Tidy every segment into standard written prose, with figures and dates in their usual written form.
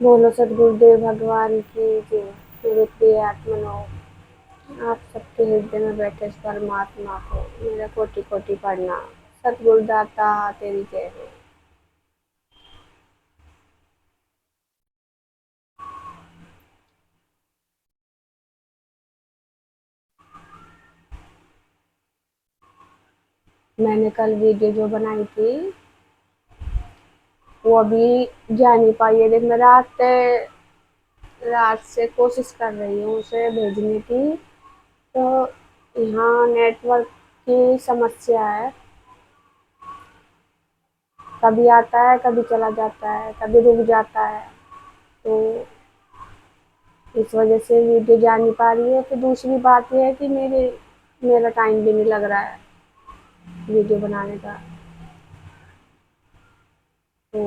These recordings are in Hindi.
बोलो सदगुरुदेव भगवान की जय। मेरे प्रिय आत्मनो, आप सबके हृदय में बैठे इस परमात्मा को मेरा कोटि कोटि प्रणाम। सतगुरुदाता तेरी जय हो। मैंने कल वीडियो जो बनाई थी वो अभी जा नहीं पाई है। देख मैं रात से कोशिश कर रही हूँ उसे भेजने की, तो यहाँ नेटवर्क की समस्या है। कभी आता है, कभी चला जाता है, कभी रुक जाता है, तो इस वजह से वीडियो जा नहीं पा रही है। फिर दूसरी बात ये है कि मेरा टाइम भी नहीं लग रहा है वीडियो बनाने का। तो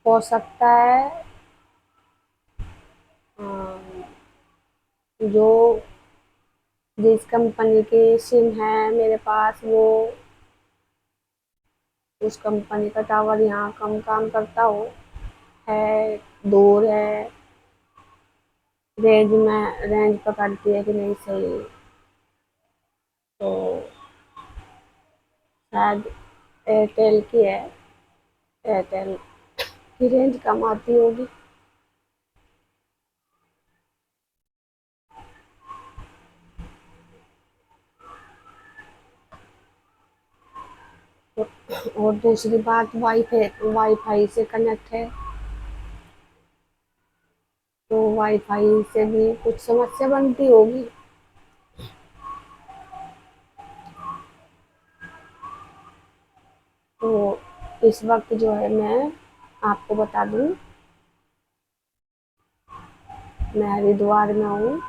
हो सकता है जो जिस कंपनी की सिम है मेरे पास, वो उस कंपनी का टावर यहाँ कम काम करता हो, है दूर है, रेंज पकड़ती है कि नहीं सही। तो शायद एयरटेल की है, एयरटेल की रेंज कम आती होगी। और दूसरी बात, वाईफाई से कनेक्ट है, तो वाईफाई से भी कुछ समस्या बनती होगी। तो इस वक्त जो है, मैं आपको बता दूं, मैं हरिद्वार में हूँ।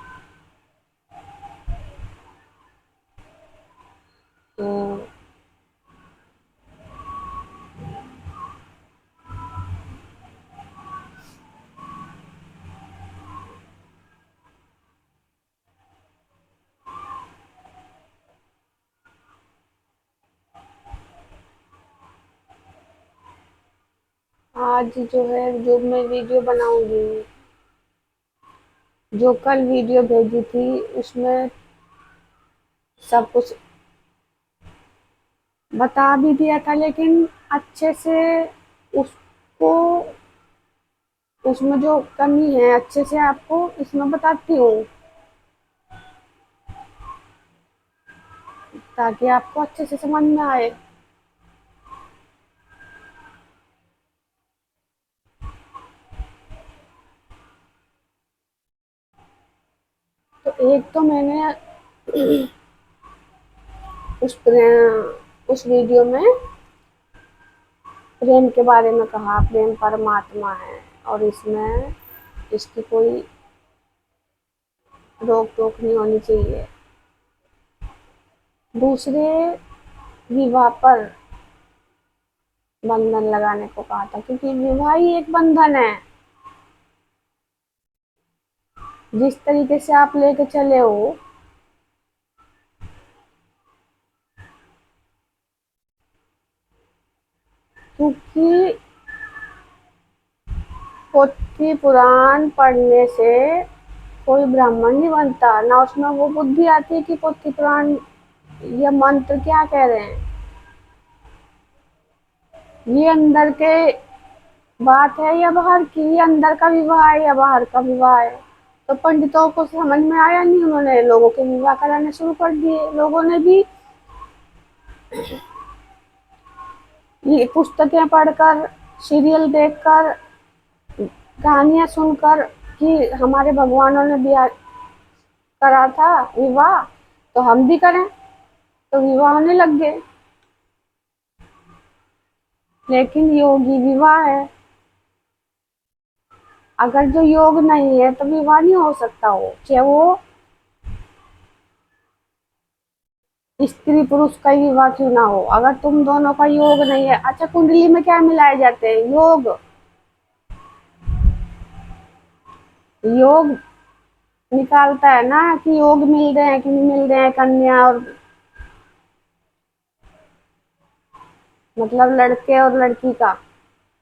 तो आज जो है, जो मैं वीडियो बनाऊंगी, जो कल वीडियो भेजी थी उसमें सब कुछ बता भी दिया था, लेकिन अच्छे से उसको, उसमें जो कमी है अच्छे से आपको इसमें बताती हूँ, ताकि आपको अच्छे से समझ में आए। तो एक तो मैंने उस उस वीडियो में प्रेम के बारे में कहा, प्रेम परमात्मा है और इसमें इसकी कोई रोक टोक नहीं होनी चाहिए। दूसरे, विवाह पर बंधन लगाने को कहा था, क्योंकि विवाह ही एक बंधन है। जिस तरीके से आप लेके चले हो, क्योंकि पोथी पुराण पढ़ने से कोई ब्राह्मण नहीं बनता ना। उसमें वो बुद्धि आती है कि पोथी पुराण या मंत्र क्या कह रहे हैं। ये अंदर के बात है या बाहर की, ये अंदर का विवाह है या बाहर का विवाह है। तो पंडितों को समझ में आया नहीं, उन्होंने लोगों के विवाह कराने शुरू कर दिए। लोगों ने भी ये पुस्तकें पढ़कर, सीरियल देखकर, कहानियां सुनकर कि हमारे भगवानों ने भी करा था विवाह, तो हम भी करें, तो विवाह होने लग गए। लेकिन योगी विवाह है। अगर जो योग नहीं है तो विवाह नहीं हो सकता हो, चाहे वो स्त्री पुरुष का ही विवाह क्यों ना हो। अगर तुम दोनों का योग नहीं है, अच्छा कुंडली में क्या मिलाए जाते हैं? योग। योग निकालता है ना कि योग मिल रहे हैं कि नहीं मिल रहे हैं, कन्या और मतलब लड़के और लड़की का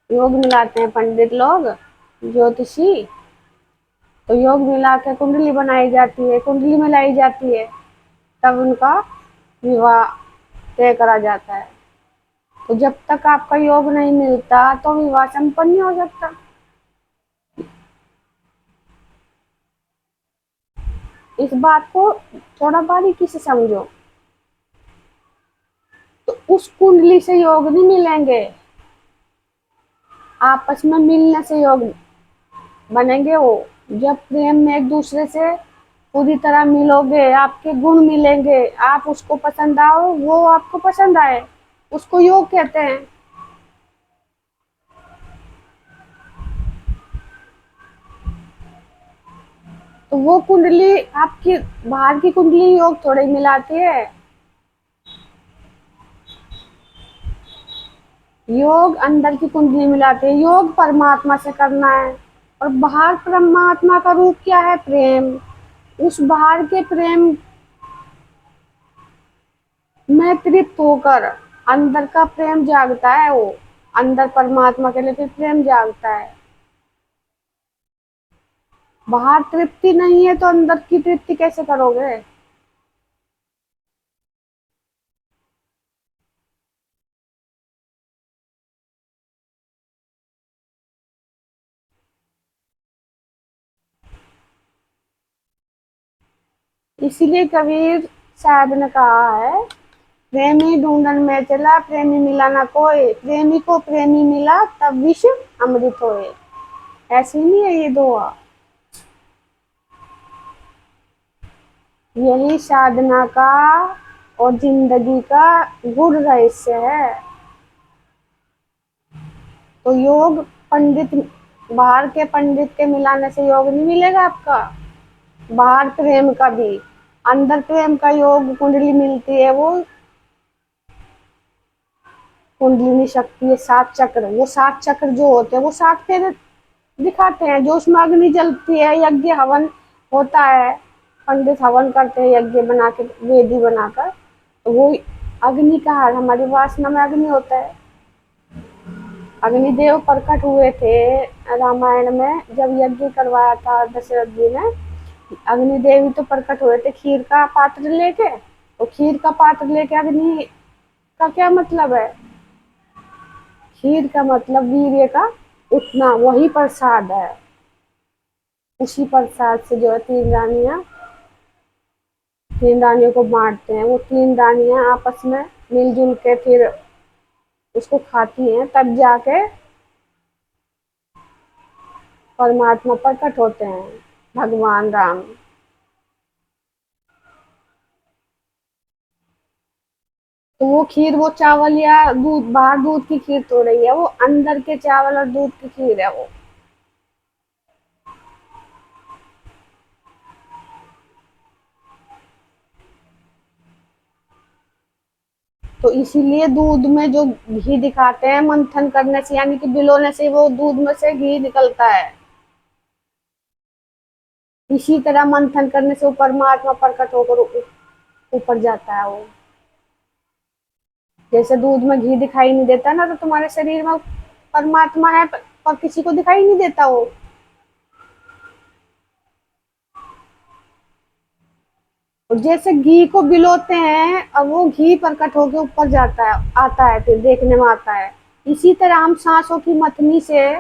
योग मिलाते हैं पंडित लोग, ज्योतिषी। तो योग मिला के कुंडली बनाई जाती है, कुंडली मिलाई जाती है, तब उनका विवाह तय करा जाता है। तो जब तक आपका योग नहीं मिलता तो विवाह संपन्न नहीं हो सकता। इस बात को थोड़ा बारीकी से समझो। तो उस कुंडली से योग नहीं मिलेंगे, आपस में मिलने से योग बनेंगे वो। जब प्रेम में एक दूसरे से पूरी तरह मिलोगे, आपके गुण मिलेंगे, आप उसको पसंद आओ, वो आपको पसंद आए, उसको योग कहते हैं। तो वो कुंडली आपकी बाहर की कुंडली योग थोड़ी मिलाती है। योग अंदर की कुंडली मिलाते हैं। योग परमात्मा से करना है, और बाहर परमात्मा का रूप क्या है? प्रेम। उस बाहर के प्रेम में तृप्त होकर अंदर का प्रेम जागता है, वो अंदर परमात्मा के लिए फिर प्रेम जागता है। बाहर तृप्ति नहीं है तो अंदर की तृप्ति कैसे करोगे? इसीलिए कबीर साहब ने कहा है, प्रेमी ढूंढन में चला, प्रेमी मिला ना कोई, प्रेमी को प्रेमी मिला तब विश्व अमृत होए। ऐसी नहीं है ये दुआ। यही साधना का और जिंदगी का गूढ़ रहस्य है। तो योग पंडित, बाहर के पंडित के मिलाने से योग नहीं मिलेगा आपका। बाहर प्रेम का भी, अंदर प्रेम का योग कुंडली मिलती है, वो कुंडलिनी शक्ति है। सात चक्र, वो सात चक्र जो होते हैं वो सात फेरे दिखाते हैं। जो उसमें अग्नि जलती है, यज्ञ हवन होता है, पंडित हवन करते हैं यज्ञ बना के, वेदी बनाकर। तो वो अग्नि का, हमारी वासना में अग्नि होता है। अग्निदेव प्रकट हुए थे रामायण में, जब यज्ञ करवाया था दशरथ जी ने। अग्निदेव ही तो प्रकट हुए थे खीर का पात्र लेके। तो खीर का पात्र लेके अग्नि का क्या मतलब है? खीर का मतलब वीर्य का उठना, वही प्रसाद है। उसी प्रसाद से जो है तीन रानियों को बांटते हैं। वो तीन रानियां आपस में मिलजुल के फिर उसको खाती हैं, तब जाके परमात्मा प्रकट होते हैं, भगवान राम। तो वो खीर, वो चावल या दूध, बाहर दूध की खीर तो रही है, वो अंदर के चावल और दूध की खीर है वो। तो इसीलिए दूध में जो घी दिखाते हैं, मंथन करने से यानी कि बिलोने से वो दूध में से घी निकलता है। इसी तरह मंथन करने से वो परमात्मा प्रकट होकर ऊपर जाता है वो। जैसे दूध में घी दिखाई नहीं देता ना, तो तुम्हारे शरीर में परमात्मा है, पर किसी को दिखाई नहीं देता वो। और जैसे घी को बिलोते हैं, अब वो घी प्रकट होकर ऊपर जाता है, आता है, फिर देखने में आता है। इसी तरह हम सांसों की मथनी से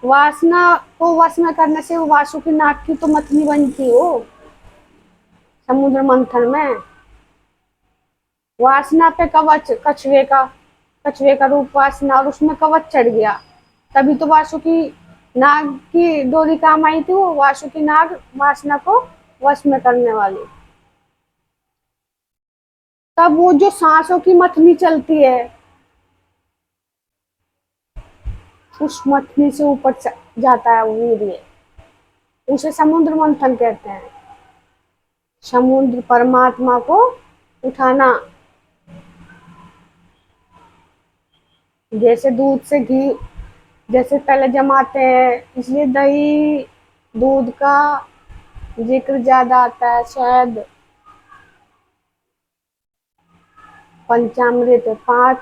वासना को वश में करने से वो वासु की नाक की तो मथनी बनती हो समुद्र मंथन में। वासना पे कवच, कछुए का रूप वासना, और उसमें कवच चढ़ गया, तभी तो वासु की नाग की डोरी काम आई थी। वो वासु की नाग वासना को वश में करने वाली। तब वो जो सांसों की मथनी चलती है, उस मथनी से ऊपर जाता है वो वीर्य, उसे समुद्र मंथन कहते हैं। समुद्र परमात्मा को उठाना। जैसे दूध से घी, जैसे पहले जमाते हैं, इसलिए दही दूध का जिक्र ज्यादा आता है, शहद, पंचामृत, 5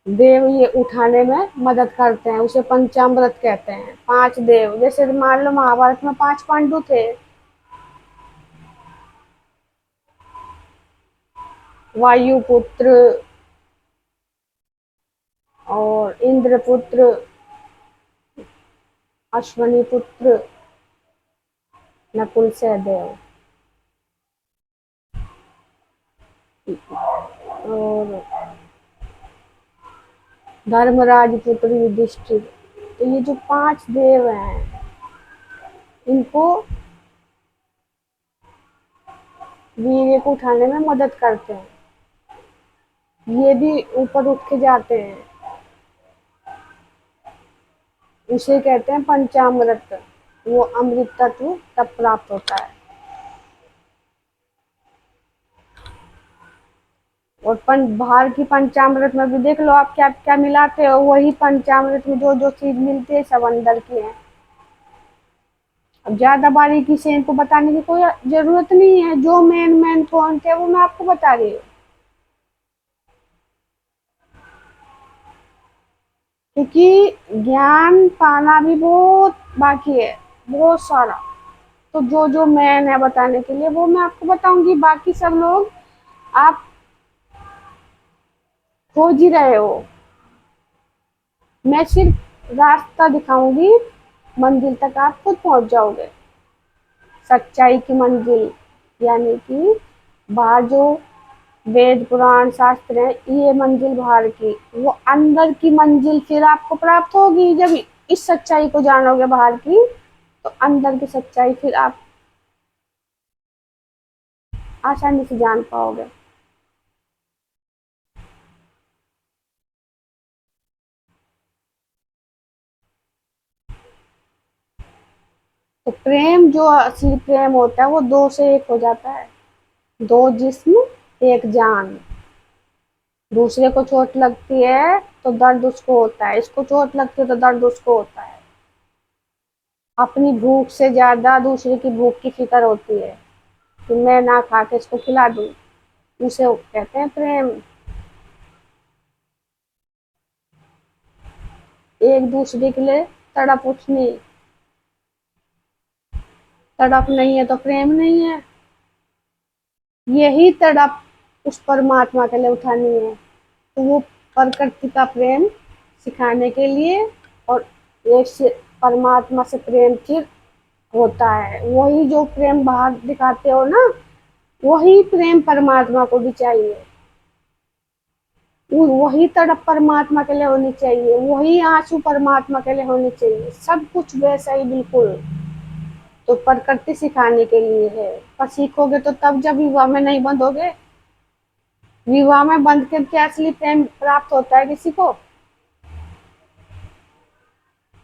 देव ये उठाने में मदद करते हैं, उसे पंचामृत कहते हैं। 5 देव, जैसे मान लो महाभारत में 5 पांडु थे, वायुपुत्र और इंद्रपुत्र, अश्वनी पुत्र, नकुल सहदेव और धर्मराज पुत्र युधिष्ठिर। तो ये जो 5 देव हैं, इनको वीर्य को उठाने में मदद करते हैं। ये भी ऊपर उठ के जाते हैं, उसे कहते हैं पंचामृत। वो अमृत तत्व तब प्राप्त होता है। और बाहर की पंचामृत में भी देख लो आप क्या क्या मिलाते हो, वही पंचामृत में जो जो चीज मिलती है सब अंदर की है। अब ज्यादा बारीकी से इनको बताने की कोई जरूरत नहीं है, जो मेन मेन पॉइंट है वो मैं आपको बता रही हूँ, क्योंकि ज्ञान पाना भी बहुत बाकी है, बहुत सारा। तो जो जो मेन है बताने के लिए वो मैं आपको बताऊंगी, बाकी सब लोग आप खोज ही रहे हो। मैं सिर्फ रास्ता दिखाऊंगी, मंजिल तक आप खुद पहुंच जाओगे। सच्चाई की मंजिल, यानी कि बाहर जो वेद पुराण शास्त्र है, ये मंजिल बाहर की, वो अंदर की मंजिल फिर आपको प्राप्त होगी जब इस सच्चाई को जानोगे बाहर की, तो अंदर की सच्चाई फिर आप आसानी से जान पाओगे। तो प्रेम, जो असली प्रेम होता है वो 2 से 1 हो जाता है। 2 जिस्म, 1 जान। दूसरे को चोट लगती है तो दर्द उसको होता है, इसको चोट लगती है तो दर्द उसको होता है। अपनी भूख से ज्यादा दूसरे की भूख की फिक्र होती है कि मैं ना खा के इसको खिला दूं, उसे कहते हैं प्रेम। एक दूसरे के लिए तड़प उठनी, तड़प नहीं है तो प्रेम नहीं है। यही तड़प उस परमात्मा के लिए उठानी है, तो वो प्रकृति का प्रेम सिखाने के लिए, और एक से परमात्मा से प्रेम फिर होता है। वही जो प्रेम बाहर दिखाते हो ना, वही प्रेम परमात्मा को भी चाहिए। वही तड़प परमात्मा के लिए होनी चाहिए, वही आंसू परमात्मा के लिए होने चाहिए, सब कुछ वैसा ही बिल्कुल। तो प्रकृति सिखाने के लिए है, पर सीखोगे तो तब जब विवाह में नहीं बंधोगे। विवाह में बंध के क्या असली प्रेम प्राप्त होता है किसी को?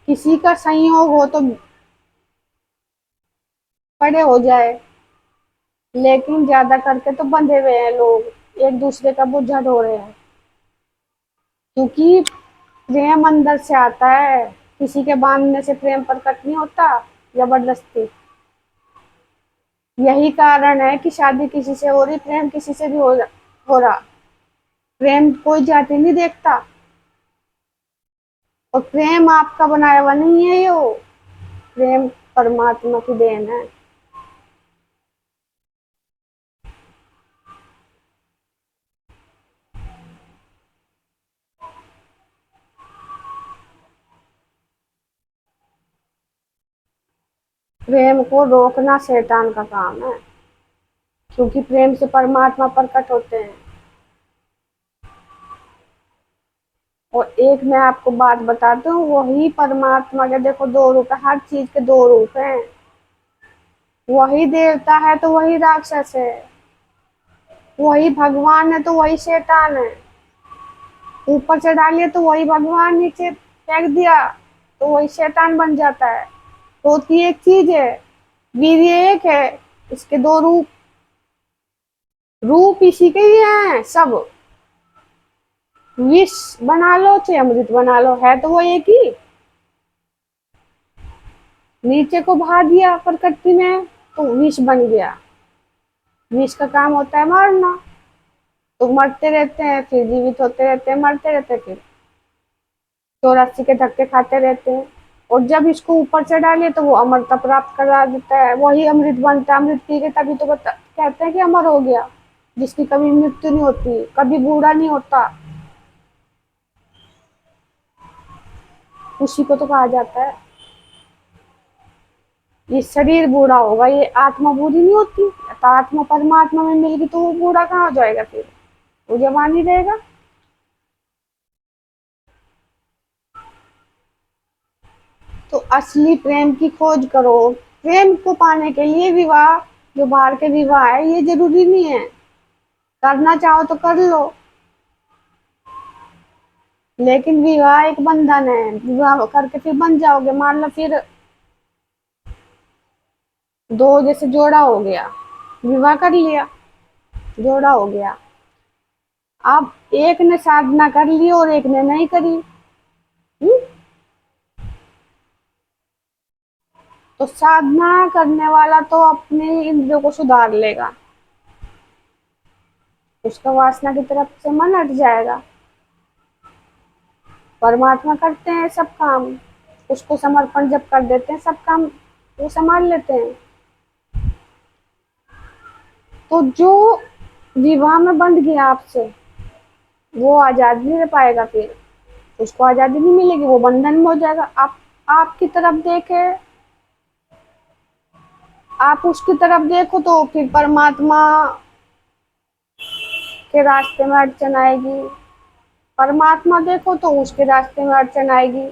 किसी का संयोग हो तो बड़े हो जाए, लेकिन ज्यादा करके तो बंधे हुए हैं लोग, एक दूसरे का बोझा ढो रहे हैं। क्योंकि प्रेम अंदर से आता है, किसी के बांधने से प्रेम प्रकट नहीं होता, जबरदस्ती। यही कारण है कि शादी किसी से हो रही, प्रेम किसी से भी हो रहा। प्रेम कोई जाति नहीं देखता, और प्रेम आपका बनाया हुआ नहीं है, यो प्रेम परमात्मा की देन है। प्रेम को रोकना शैतान का काम है, क्योंकि प्रेम से परमात्मा प्रकट होते हैं। और एक मैं आपको बात बताती हूँ, वही परमात्मा के देखो 2 रूप है, हर चीज के 2 रूप हैं। वही देवता है तो वही राक्षस है, वही भगवान है तो वही शैतान है। ऊपर से डालिए तो वही भगवान, नीचे फेंक दिया तो वही शैतान बन जाता है। होती एक चीज है, वीर्य एक है, इसके 2 रूप, रूप इसी के ही हैं सब। विष बना लो चाहे अमृत बना लो, है तो वो एक ही। नीचे को बहा दिया प्रकृति ने तो विष बन गया। विष का काम होता है मारना, तो मरते रहते हैं, फिर जीवित होते रहते हैं, मरते रहते हैं, फिर 84 के धक्के खाते रहते हैं। और जब इसको ऊपर चढ़ा ले तो वो अमरता प्राप्त करा देता है, वही अमृत बनता है। अमृत पी के तभी तो कहते हैं कि अमर हो गया, जिसकी कभी मृत्यु नहीं होती, कभी बूढ़ा नहीं होता, उसी को तो कहा जाता है। ये शरीर बूढ़ा होगा, ये आत्मा बूढ़ी नहीं होती। तो आत्मा परमात्मा में मिल गई तो वो बूढ़ा कहाँ हो जाएगा, फिर वो जवान ही रहेगा। तो असली प्रेम की खोज करो। प्रेम को पाने के लिए विवाह, जो बाहर के विवाह है, ये जरूरी नहीं है। करना चाहो तो कर लो, लेकिन विवाह एक बंधन है। विवाह करके फिर बन जाओगे, मान लो फिर दो जैसे जोड़ा हो गया, विवाह कर लिया, जोड़ा हो गया। अब एक ने साधना कर ली और एक ने नहीं करी। हुँ? तो साधना करने वाला तो अपने इंद्रियों को सुधार लेगा, उसका वासना की तरफ से मन हट जाएगा। परमात्मा करते हैं सब काम, उसको समर्पण जब कर देते हैं, सब काम वो संभाल लेते हैं। तो जो विवाह में बंध गया आपसे, वो आजाद नहीं रह पाएगा, फिर उसको आजादी नहीं मिलेगी, वो बंधन में हो जाएगा। आप आपकी तरफ देखे, आप उसकी तरफ देखो तो फिर परमात्मा के रास्ते में अड़चन आएगी, परमात्मा देखो तो उसके रास्ते में अड़चन आएगी।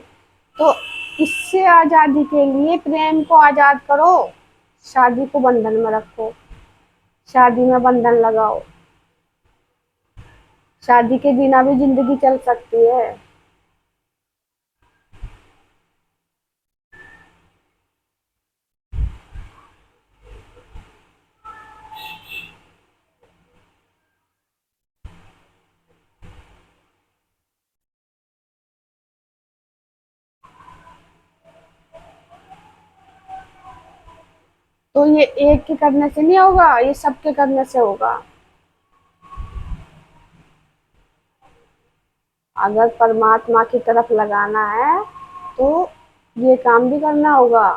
तो इससे आजादी के लिए प्रेम को आजाद करो, शादी को बंधन में रखो, शादी में बंधन लगाओ। शादी के बिना भी जिंदगी चल सकती है। तो ये एक के करने से नहीं होगा, ये सबके करने से होगा। अगर परमात्मा की तरफ लगाना है तो ये काम भी करना होगा।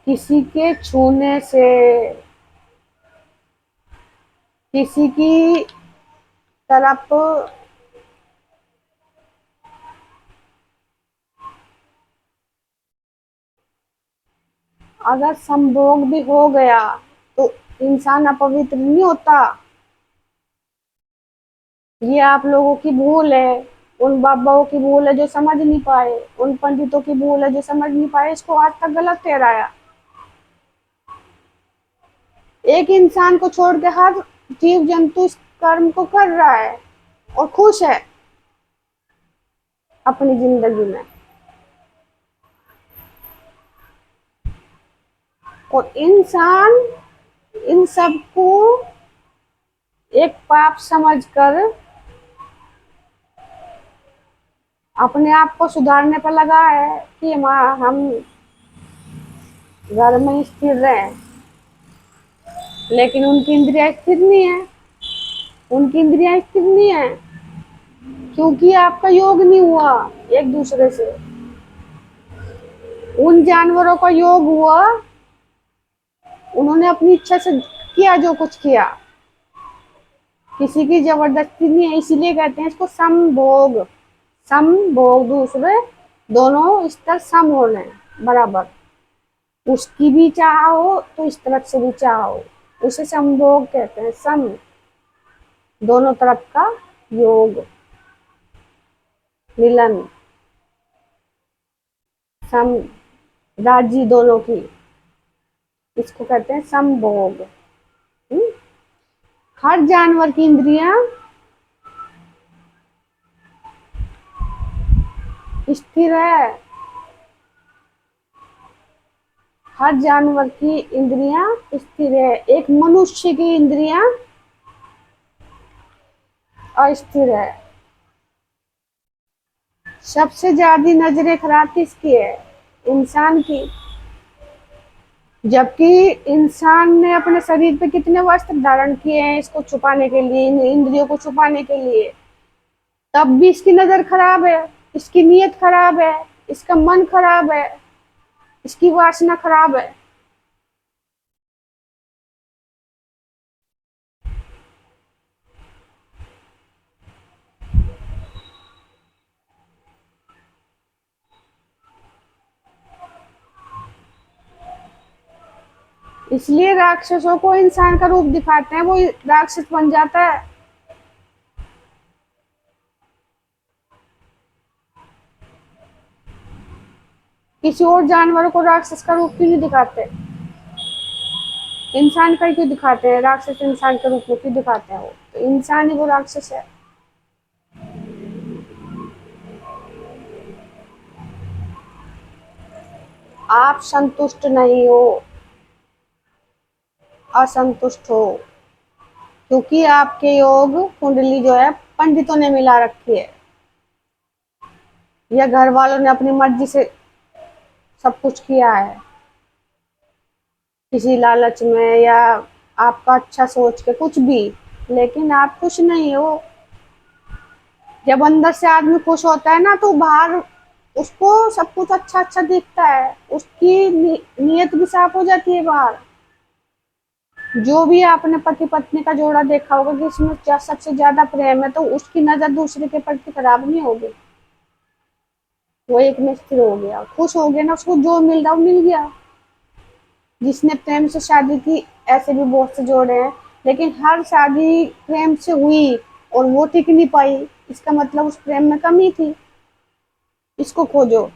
किसी के छूने से, किसी की तरफ अगर संभोग भी हो गया तो इंसान अपवित्र नहीं होता। ये आप लोगों की भूल है, उन बाबाओं की भूल है जो समझ नहीं पाए, उन पंडितों की भूल है जो समझ नहीं पाए, इसको आज तक गलत ठहराया। एक इंसान को छोड़ के हर जीव जंतु इस कर्म को कर रहा है और खुश है अपनी जिंदगी में। और इंसान इन सबको एक पाप समझकर अपने आप को सुधारने पर लगा है कि हम घर में स्थिर रहे, लेकिन उनकी इंद्रियां स्थिर नहीं है, उनकी इंद्रियां स्थिर नहीं है, क्योंकि आपका योग नहीं हुआ एक दूसरे से। उन जानवरों का योग हुआ, उन्होंने अपनी इच्छा से किया जो कुछ किया, किसी की जबरदस्ती नहीं है। इसीलिए कहते हैं इसको समभोग। समभोग दूसरे, दोनों स्तर सम होने बराबर, उसकी भी चाह हो तो इस तरफ से भी चाह हो, उसे समभोग कहते हैं। सम, दोनों तरफ का योग, मिलन, सम, राजी दोनों की, इसको कहते हैं समभोग। हम्म? हर जानवर की इंद्रियां स्थिर है, हर जानवर की इंद्रियां स्थिर है। एक मनुष्य की इंद्रियां अस्थिर है। सबसे ज्यादा नजरें खराब किसकी है? इंसान की। जबकि इंसान ने अपने शरीर पे कितने वस्त्र धारण किए हैं इसको छुपाने के लिए, इन इंद्रियों को छुपाने के लिए, तब भी इसकी नजर खराब है, इसकी नीयत खराब है, इसका मन खराब है, इसकी वासना खराब है। इसलिए राक्षसों को इंसान का रूप दिखाते हैं, वो राक्षस बन जाता है। किसी और जानवरों को राक्षस का रूप क्यों नहीं दिखाते? इंसान का ही क्यों दिखाते हैं? राक्षस इंसान के रूप में क्यों दिखाते हैं? वो तो इंसान ही वो राक्षस है। आप संतुष्ट नहीं हो, असंतुष्ट हो, क्योंकि आपके योग कुंडली जो है पंडितों ने मिला रखी है, या घर वालों ने अपनी मर्जी से सब कुछ किया है, किसी लालच में या आपका अच्छा सोच के कुछ भी, लेकिन आप खुश नहीं हो। जब अंदर से आदमी खुश होता है ना तो बाहर उसको सब कुछ अच्छा अच्छा दिखता है, उसकी नीयत भी साफ हो जाती है बाहर। जो भी आपने पति पत्नी का जोड़ा देखा होगा कि इसमें सबसे ज्यादा प्रेम है, तो उसकी नजर दूसरे के प्रति खराब नहीं होगी। वो एक में स्थिर हो गया, खुश हो गया ना, उसको जो मिल रहा वो मिल गया। जिसने प्रेम से शादी की, ऐसे भी बहुत से जोड़े हैं, लेकिन हर शादी प्रेम से हुई और वो टिक नहीं पाई, इसका मतलब उस प्रेम में कमी थी। इसको खोजो।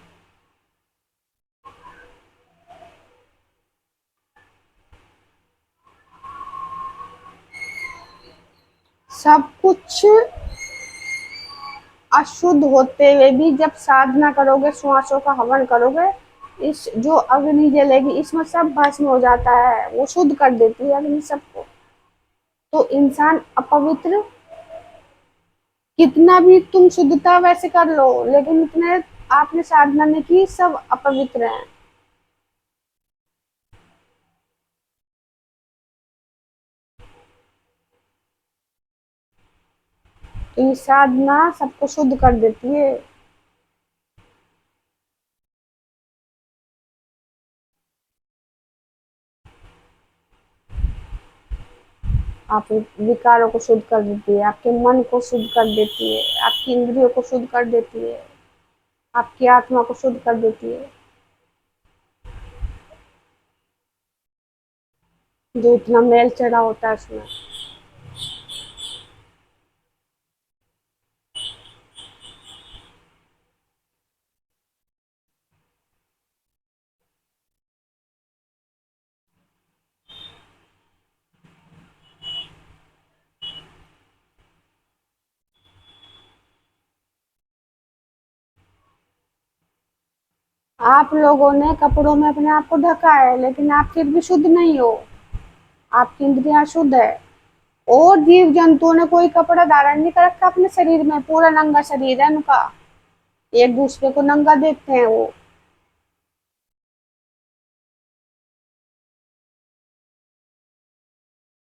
सब कुछ अशुद्ध होते हुए भी जब साधना करोगे, श्वासों का हवन करोगे, इस जो अग्नि जलेगी इसमें सब भस्म हो जाता है, वो शुद्ध कर देती है अग्नि सबको। तो इंसान अपवित्र, कितना भी तुम शुद्धता वैसे कर लो, लेकिन इतने आपने साधना नहीं की, सब अपवित्र है। तो ये साधना सबको शुद्ध कर देती है। आप विकारों को शुद्ध कर देती है, आपके मन को शुद्ध कर देती है, आपकी इंद्रियों को शुद्ध कर देती है, आपकी आत्मा को शुद्ध कर देती है। जो इतना मेल चढ़ा होता है उसमें। आप लोगों ने कपड़ों में अपने आप को ढका है, लेकिन आप फिर भी शुद्ध नहीं हो। आपकी इंद्रियां शुद्ध है। और जीव जंतुओं ने कोई कपड़ा धारण नहीं कर रखा अपने शरीर में, पूरा नंगा शरीर है उनका, एक दूसरे को नंगा देखते हैं वो।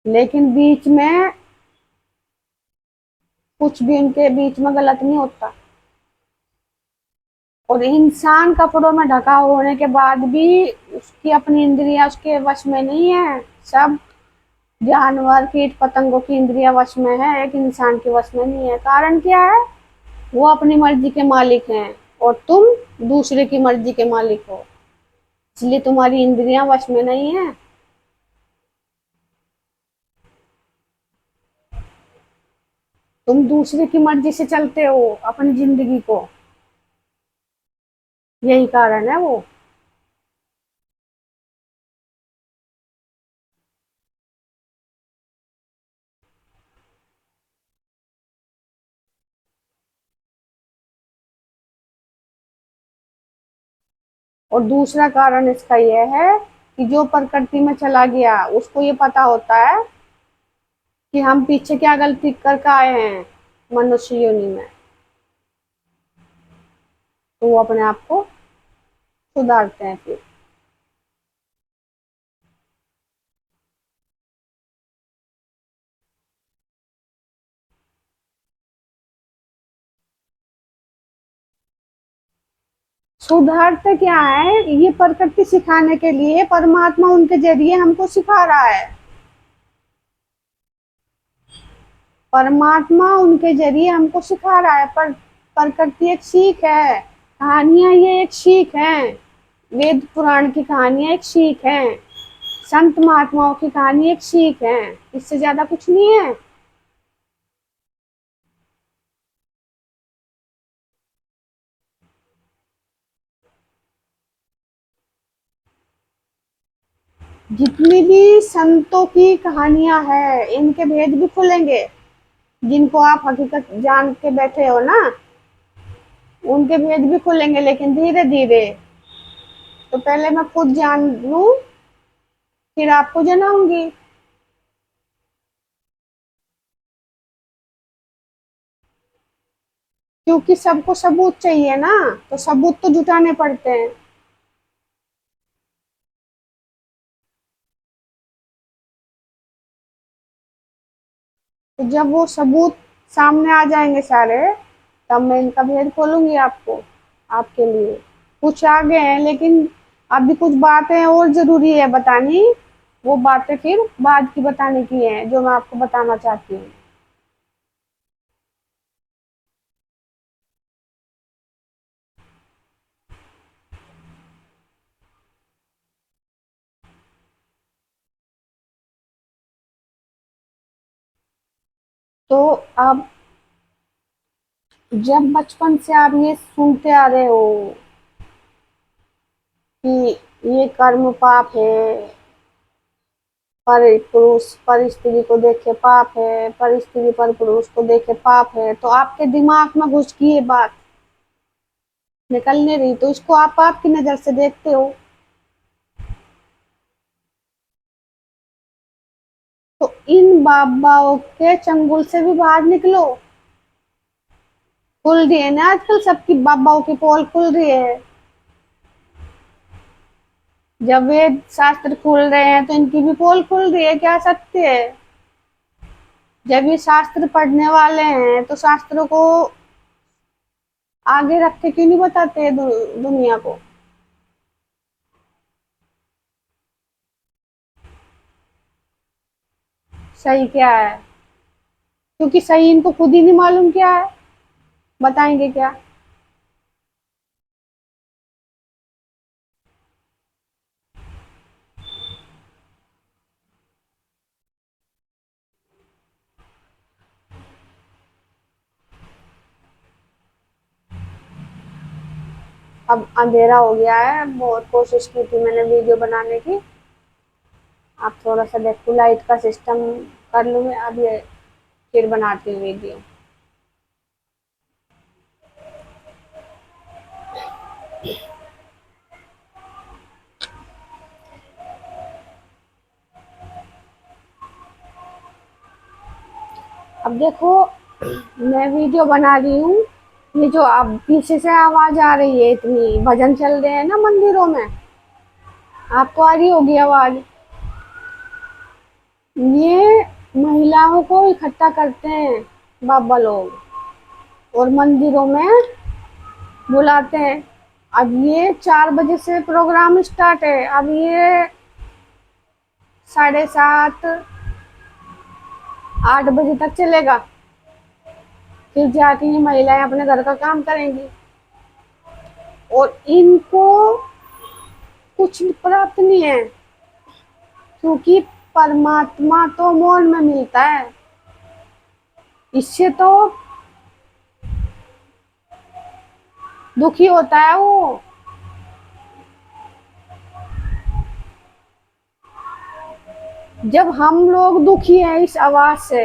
लेकिन बीच में कुछ भी उनके बीच में गलत नहीं होता। और इंसान कपड़ों में ढका होने के बाद भी उसकी अपनी इंद्रियां उसके वश में नहीं है। सब जानवर कीट पतंगों की इंद्रियां वश में है, एक इंसान के वश में नहीं है। कारण क्या है? वो अपनी मर्जी के मालिक हैं और तुम दूसरे की मर्जी के मालिक हो, इसलिए तुम्हारी इंद्रियां वश में नहीं है। तुम दूसरे की मर्जी से चलते हो अपनी जिंदगी को, यही कारण है वो। और दूसरा कारण इसका यह है कि जो प्रकृति में चला गया उसको ये पता होता है कि हम पीछे क्या गलती करके आए हैं, मनुष्य योनि में, तो वो अपने आप को सुधारते हैं फिर। सुधारते क्या है, ये प्रकृति सिखाने के लिए परमात्मा उनके जरिए हमको सिखा रहा है। परमात्मा उनके जरिए हमको सिखा रहा है, पर प्रकृति एक सीख है, कहानियां ये एक सीख है, वेद पुराण की कहानियां एक सीख है, संत महात्माओं की कहानी एक सीख है, इससे ज्यादा कुछ नहीं है। जितनी भी संतों की कहानियां हैं, इनके भेद भी खुलेंगे। जिनको आप हकीकत जान के बैठे हो ना, उनके भेद भी खुलेंगे, लेकिन धीरे धीरे। तो पहले मैं खुद जान लूं, फिर आपको जनाऊंगी। क्योंकि सबको सबूत चाहिए ना, तो सबूत तो जुटाने पड़ते हैं। तो जब वो सबूत सामने आ जाएंगे सारे, तब मैं इनका भेद खोलूंगी आपको, आपके लिए। कुछ आ गए हैं, लेकिन अभी कुछ बातें और जरूरी है बतानी। वो बातें फिर बाद की बताने की हैं, जो मैं आपको बताना चाहती हूँ। तो अब जब बचपन से आप ये सुनते आ रहे हो कि ये कर्म पाप है, पर पुरुष पर स्त्री को देखे पाप है, पर स्त्री पर पुरुष को देखे पाप है, तो आपके दिमाग में घुस गई ये बात, निकल नहीं रही, तो इसको आप पाप की नजर से देखते हो। तो इन बाबाओं के चंगुल से भी बाहर निकलो। खुल रही है ना आजकल, सबकी बाबाओं की पोल खुल रही है। जब वेद शास्त्र खुल रहे हैं, तो इनकी भी पोल खुल रही है, क्या सत्य है। जब ये शास्त्र पढ़ने वाले हैं, तो शास्त्रों को आगे रख के क्यों नहीं बताते दुनिया को। सही क्या है, क्योंकि सही इनको खुद ही नहीं मालूम क्या है, बताएंगे क्या। अब अंधेरा हो गया है, बहुत कोशिश की थी मैंने वीडियो बनाने की। अब थोड़ा सा देखो लाइट का सिस्टम कर लूँ मैं, अब ये फिर बनाती हूँ वीडियो। अब देखो, मैं वीडियो बना रही हूँ। ये जो अब पीछे से आवाज आ रही है, इतनी भजन चल रहे हैं ना मंदिरों में, आपको आ रही होगी आवाज। ये महिलाओं को इकट्ठा करते हैं बाबा लोग, और मंदिरों में बुलाते हैं। अब ये 4 बजे से प्रोग्राम स्टार्ट है, अब ये 7:30 8 बजे तक चलेगा। फिर जाके ये महिलाएं अपने घर का काम करेंगी, और इनको कुछ प्राप्त नहीं है, क्योंकि परमात्मा तो मौन में मिलता है। इससे तो दुखी होता है वो। जब हम लोग दुखी हैं इस आवाज से,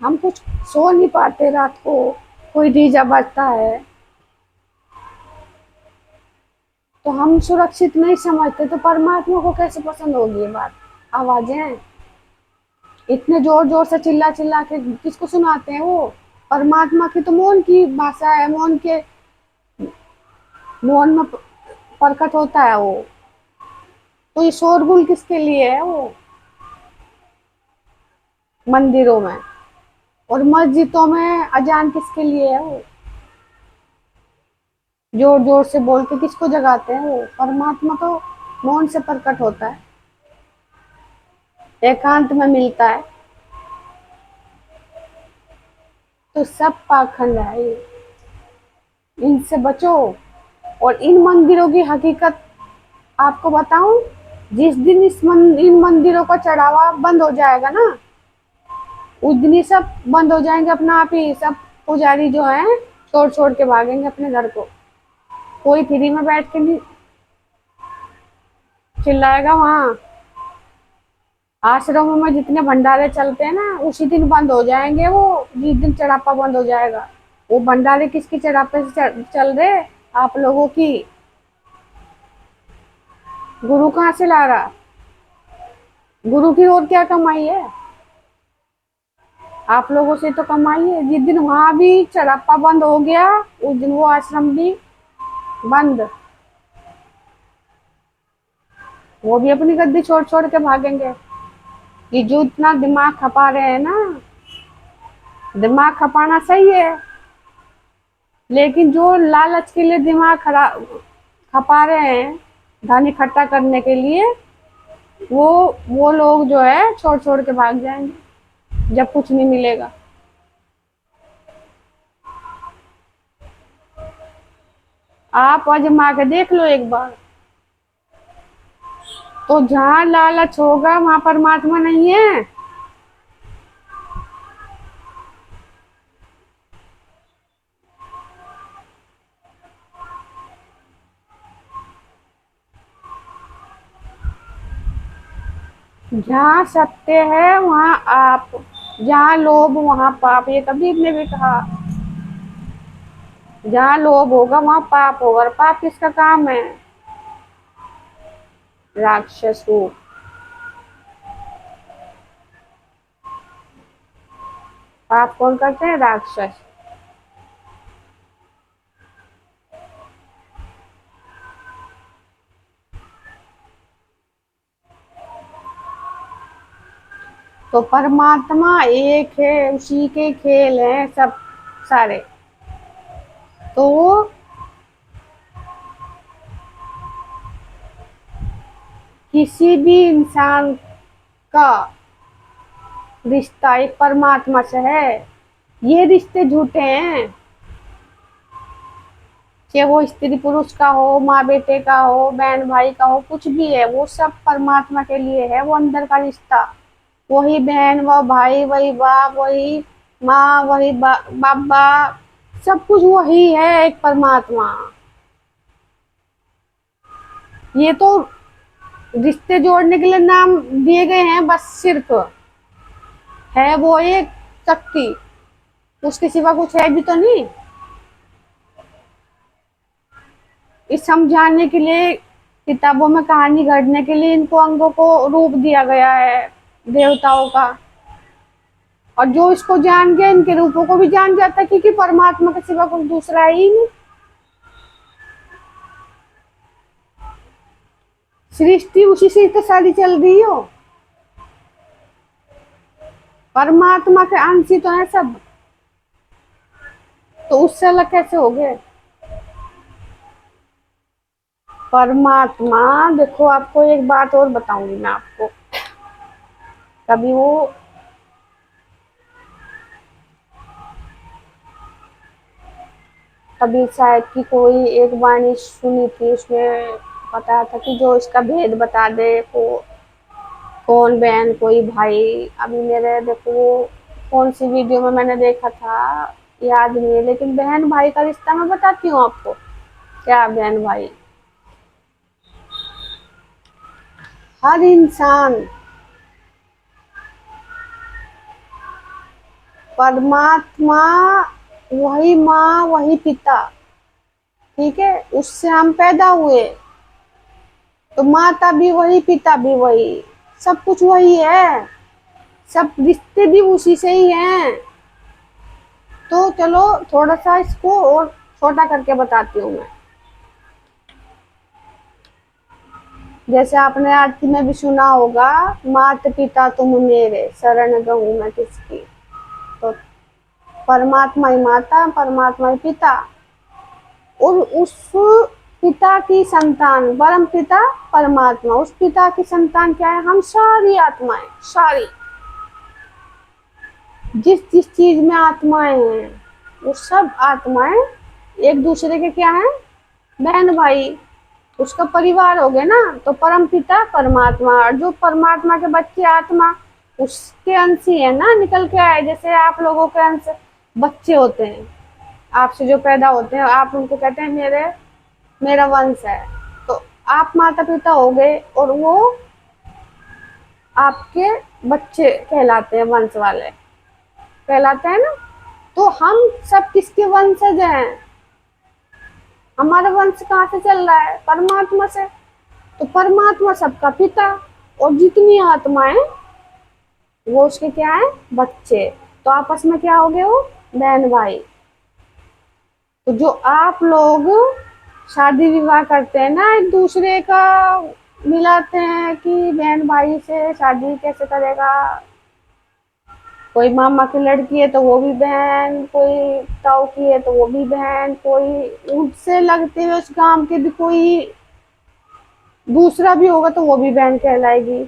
हम कुछ सो नहीं पाते रात को, कोई डीजा बजता है तो हम सुरक्षित नहीं समझते, तो परमात्मा को कैसे पसंद होगी ये बात। आवाजें इतने जोर जोर से चिल्ला चिल्ला के किसको सुनाते हैं वो। परमात्मा की तो मौन की भाषा है, मौन में प्रकट होता है वो। तो ये शोरगुल किसके लिए है वो मंदिरों में, और मस्जिदों में अजान किसके लिए है वो, जोर जोर से बोल के किसको जगाते हैं वो। परमात्मा तो मौन से प्रकट होता है, एकांत में मिलता है। तो सब पाखंड है ये, इनसे बचो। और इन मंदिरों की हकीकत आपको बताऊं, जिस दिन इन मंदिरों का चढ़ावा बंद हो जाएगा ना, उस दिन ही सब बंद हो जाएंगे अपना आप ही। सब पुजारी जो है छोड़ छोड़ के भागेंगे अपने घर को। कोई फ्री में बैठ के नहीं चिल्लाएगा वहां। आश्रमों में जितने भंडारे चलते हैं ना, उसी दिन बंद हो जाएंगे वो, जिस दिन चढ़ापा बंद हो जाएगा। वो भंडारे किसकी चढ़ापे से चल रहे, आप लोगों की। गुरु कहाँ से ला रहा, गुरु की और क्या कमाई है, आप लोगों से तो कमाई है। जिस दिन वहां भी चढ़ापा बंद हो गया, उस दिन वो आश्रम भी बंद। वो भी अपनी गद्दी छोड़ छोड़ के भागेंगे। ये जो इतना दिमाग खपा रहे हैं ना, दिमाग खपाना सही है, लेकिन जो लालच के लिए दिमाग खराब खपा रहे हैं, धन इकट्ठा करने के लिए, वो वो लोग जो है छोड़ छोड़ के भाग जाएंगे जब कुछ नहीं मिलेगा। आप आजमा के देख लो एक बार। तो जहाँ लालच होगा वहां परमात्मा नहीं है। जहाँ सत्य है वहां आप, जहाँ लोभ वहां पाप, ये कबीर ने भी कहा। जहाँ लोभ होगा वहां पाप होगा, और पाप किसका काम है, राक्षस रूप। पाप कौन करते हैं, राक्षस। तो परमात्मा एक है, उसी के खेल हैं सब सारे। तो किसी भी इंसान का रिश्ता एक परमात्मा से है। ये रिश्ते झूठे हैं, चाहे वो स्त्री पुरुष का हो, माँ बेटे का हो, बहन भाई का हो, कुछ भी है, वो सब परमात्मा के लिए है। वो अंदर का रिश्ता, वही बहन, वो भाई, वही बाप, वही माँ, वही बाबा, सब कुछ वही है, एक परमात्मा। ये तो रिश्ते जोड़ने के लिए नाम दिए गए हैं बस, सिर्फ है वो एक शक्ति, उसके सिवा कुछ है भी तो नहीं। इस समझाने के लिए, किताबों में कहानी गढ़ने के लिए इनको अंगों को रूप दिया गया है देवताओं का। और जो इसको जान गया, इनके रूपों को भी जान जाता है, क्योंकि परमात्मा के सिवा कुछ दूसरा है ही नहीं। सृष्टि उसी से तो सारी चल रही हो, परमात्मा के अंश ही तो है सब, तो उससे अलग कैसे हो गए। परमात्मा, देखो आपको एक बात और बताऊंगी मैं आपको। कभी वो, कभी शायद की कोई एक वाणी सुनी थी, उसमें बताया था कि जो इसका भेद बता दे, को कौन बहन कोई भाई। अभी मेरे देखो कौन सी वीडियो में मैंने देखा था, याद नहीं है, लेकिन बहन भाई का रिश्ता मैं बताती हूँ आपको। क्या बहन भाई, हर इंसान परमात्मा, वही माँ वही पिता, ठीक है, उससे हम पैदा हुए, तो माता भी वही पिता भी वही, सब कुछ वही है, सब रिश्ते भी उसी से ही हैं। तो चलो थोड़ा सा इसको और छोटा करके बताती हूँ मैं। जैसे आपने आरती में भी सुना होगा, मात पिता तुम मेरे, शरण गहूँ मैं किसकी। तो परमात्मा ही माता, परमात्मा ही पिता, और उस पिता की संतान परम पिता परमात्मा, उस पिता की संतान क्या है? हम सारी आत्माएं, सारी जिस जिस चीज में आत्माएं हैं, वो सब आत्माएं एक दूसरे के क्या है? बहन भाई, उसका परिवार हो गया ना। तो परम पिता परमात्मा, और जो परमात्मा के बच्चे आत्मा, उसके अंश ही है ना, निकल के आए। जैसे आप लोगों के अंश बच्चे होते हैं, आपसे जो पैदा होते हैं, आप उनको कहते हैं मेरा वंश है। तो आप माता पिता हो गए, और वो आपके बच्चे कहलाते हैं, वंश वाले कहलाते हैं ना। तो हम सब किसके वंशज हैं? हमारा वंश कहाँ से चल रहा है? परमात्मा से। तो परमात्मा सबका पिता, और जितनी आत्माएं वो उसके क्या है? बच्चे। तो आपस में क्या हो गए? वो बहन भाई। तो जो आप लोग शादी विवाह करते हैं ना, एक दूसरे का मिलाते हैं कि बहन भाई से शादी कैसे करेगा। कोई मामा की लड़की है तो वो भी बहन, कोई ताऊ की है तो वो भी बहन, कोई उससे लगते हुए उस गांव के भी कोई दूसरा भी होगा तो वो भी बहन कहलाएगी।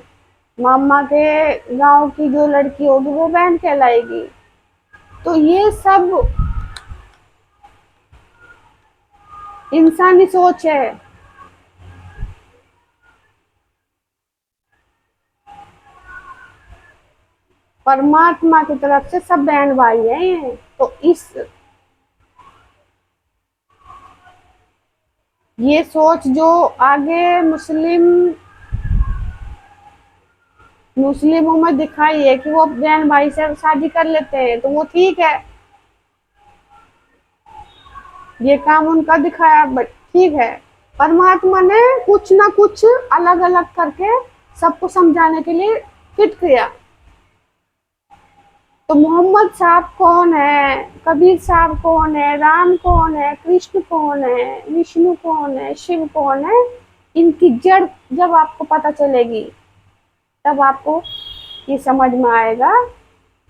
मामा के गांव की जो लड़की होगी वो बहन कहलाएगी। तो ये सब इंसानी सोच है। परमात्मा की तरफ से सब बहन भाई हैं ये। तो ये सोच जो आगे मुस्लिमों में दिखाई है कि वो बहन भाई से शादी कर लेते हैं, तो वो ठीक है, ये काम उनका दिखाया, बट ठीक है। परमात्मा ने कुछ ना कुछ अलग अलग करके सबको समझाने के लिए फिट किया। तो मोहम्मद साहब कौन है, कबीर साहब कौन है, राम कौन है, कृष्ण कौन है, विष्णु कौन है, शिव कौन है, इनकी जड़ जब आपको पता चलेगी, तब आपको ये समझ में आएगा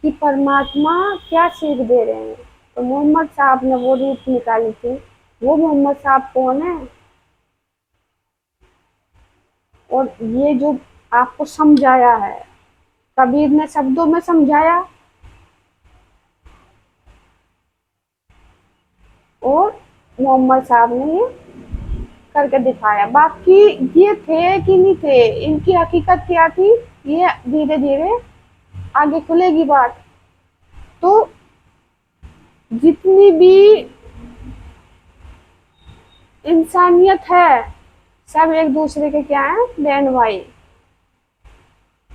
कि परमात्मा क्या सीख दे रहे हैं। तो मोहम्मद साहब ने वो रूट निकाली थी। वो मोहम्मद साहब कौन है? और ये जो आपको समझाया है, कबीर ने शब्दों में समझाया, और मोहम्मद साहब ने ये करके दिखाया। बाकी ये थे कि नहीं थे, इनकी हकीकत क्या थी, ये धीरे धीरे आगे खुलेगी बात। तो जितनी भी इंसानियत है, सब एक दूसरे के क्या है? बहन भाई।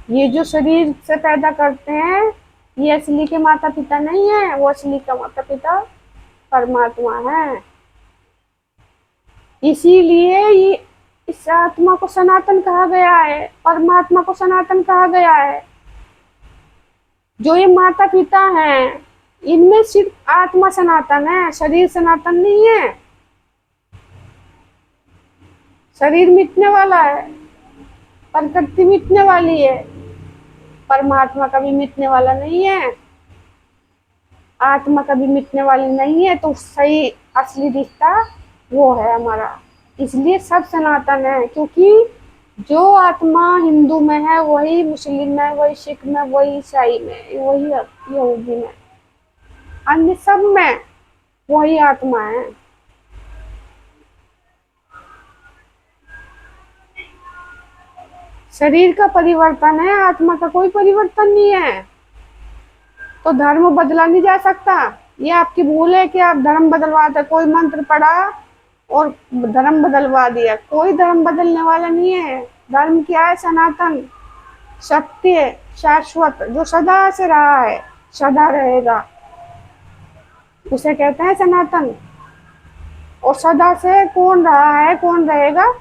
ये जो शरीर से पैदा करते हैं, ये असली के माता पिता नहीं है, वो असली का माता पिता परमात्मा है। इसीलिए ये इस आत्मा को सनातन कहा गया है, परमात्मा को सनातन कहा गया है। जो ये माता पिता हैं, इनमें सिर्फ आत्मा सनातन है, शरीर सनातन नहीं है। शरीर मिटने वाला है, प्रकृति मिटने वाली है, परमात्मा कभी मिटने वाला नहीं है, आत्मा कभी मिटने वाली नहीं है। तो सही असली रिश्ता वो है हमारा। इसलिए सब सनातन है, क्योंकि जो आत्मा हिंदू में है वही मुस्लिम में, वही सिख में, वही ईसाई में, वही यहूदी में, अन्य सब में वही आत्मा है। शरीर का परिवर्तन है, आत्मा का कोई परिवर्तन नहीं है। तो धर्म बदला नहीं जा सकता। ये आपकी भूल है कि आप धर्म बदलवाते, कोई मंत्र पढ़ा और धर्म बदलवा दिया। कोई धर्म बदलने वाला नहीं है। धर्म क्या है? सनातन, सत्य, शाश्वत, जो सदा से रहा है, सदा रहेगा, उसे कहते हैं सनातन। और सदा से कौन रहा है, कौन रहेगा?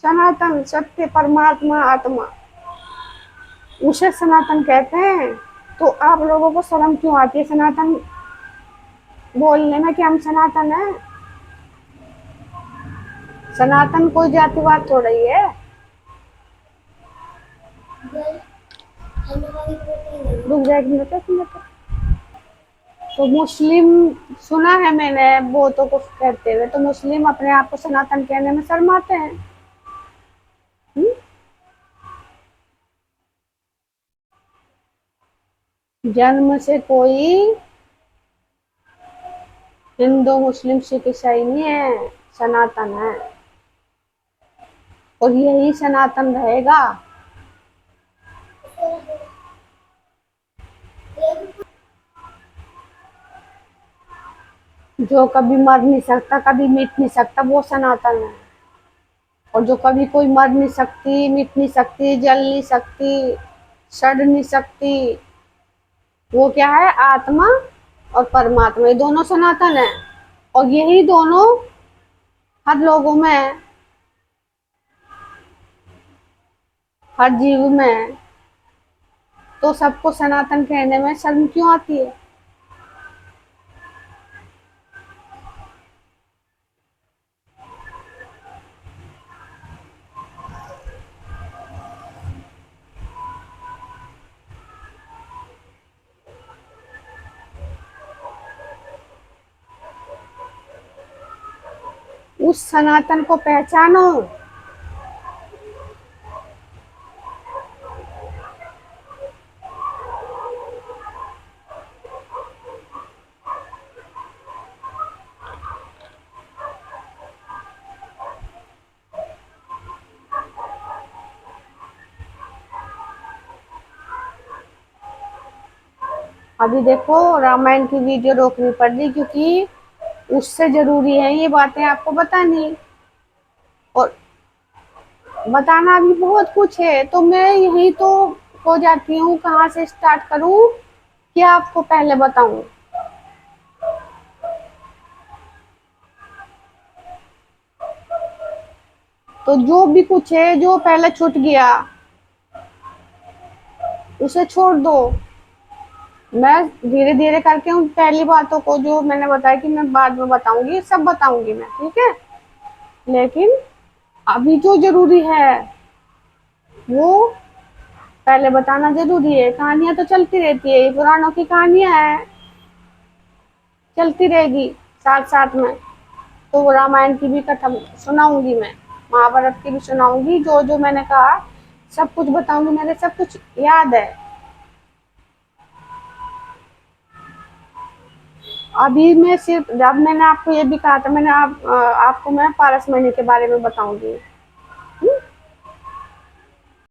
सनातन, सत्य, परमात्मा, आत्मा, उसे सनातन कहते हैं। तो आप लोगों को शर्म क्यों आती है सनातन बोलने में कि हम सनातन है। सनातन कोई जातिवाद थोड़ा ही है। रुक जा एक मिनट, एक मिनट। तो मुस्लिम, सुना है मैंने बहुतों को कहते हुए, तो मुस्लिम अपने आप को सनातन कहने में शर्माते हैं। हुँ? जन्म से कोई हिंदू मुस्लिम सिख ईसाई नहीं है, सनातन है। और यही सनातन रहेगा। जो कभी मर नहीं सकता, कभी मिट नहीं सकता, वो सनातन है। और जो कभी कोई मर नहीं सकती, मिट नहीं सकती, जल नहीं सकती, सड़ नहीं सकती, वो क्या है? आत्मा और परमात्मा, ये दोनों सनातन है। और यही दोनों हर लोगों में है, हर जीव में है। तो सबको सनातन कहने में शर्म क्यों आती है? उस सनातन को पहचानो। अभी देखो रामायण की वीडियो रोकनी पड़ रही, क्योंकि उससे जरूरी है ये बातें आपको बतानी। और बताना भी बहुत कुछ है, तो मैं यही तो हो जाती हूँ, कहाँ से स्टार्ट करूँ, क्या आपको पहले बताऊँ। तो जो भी कुछ है, जो पहले छूट गया, उसे छोड़ दो। मैं धीरे धीरे करके उन पहली बातों को, जो मैंने बताया कि मैं बाद में बताऊंगी, सब बताऊंगी मैं, ठीक है। लेकिन अभी जो जरूरी है वो पहले बताना जरूरी है। कहानियां तो चलती रहती है, ये पुराणों की कहानियां हैं, चलती रहेगी साथ साथ में। तो रामायण की भी कथा सुनाऊंगी मैं, महाभारत की भी सुनाऊंगी, जो जो मैंने कहा सब कुछ बताऊंगी, मेरे सब कुछ याद है। अभी मैं सिर्फ, जब मैंने आपको ये भी कहा था, मैंने आपको मैं पारस मणि के बारे में बताऊंगी।